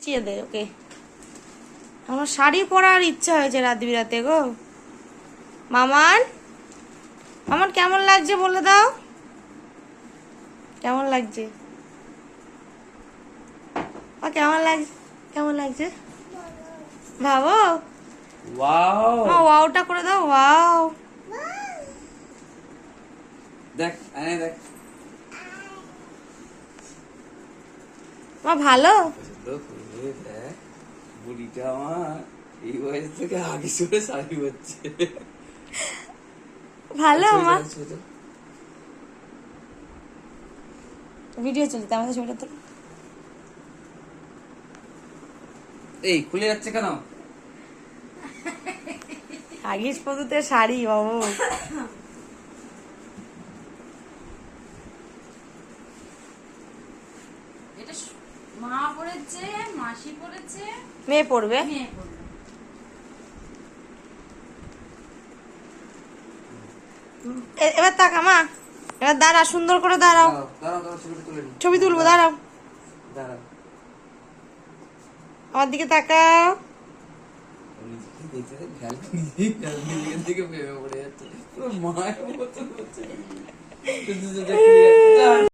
চিয়ে দে ওকে। আমার শাড়ি পরার ইচ্ছা হয়েছে রাত বিরাতে গো। মামান আমার কেমন লাগছে বলে দাও, কেমন লাগছে? কেমন লাগছে, কেমন লাগছে ভাবো। ওয়াও মা ওয়াওটা করে দাও, ওয়াও। দেখ আয় দেখ মা ভালো। দেখ বুড়িটা আমার এই বয়স থেকে আগে সরে শাড়ি হচ্ছে ভালো মা। ভিডিও চলছে আমাদের ছবিটা তো। এই খুলে যাচ্ছে কেন? আগিস পদুতে শাড়ি বাবু। এটা মা পড়েছে, মাসি পড়েছে, মেয়ে পড়বে। মেয়ে পড়লো। এবার তাকা মা, এবার দাঁড়া, সুন্দর করে দাঁড়াও, দাঁড়াও ছবিটা তুলে নি। ছবি তুলবো, দাঁড়াও, দাঁড়াও আমার দিকে তাকাও। নিজেকে দেখতে নিজের দিকে প্রেমে পড়ে যাচ্ছে। তোর মায়ের মতো হচ্ছে।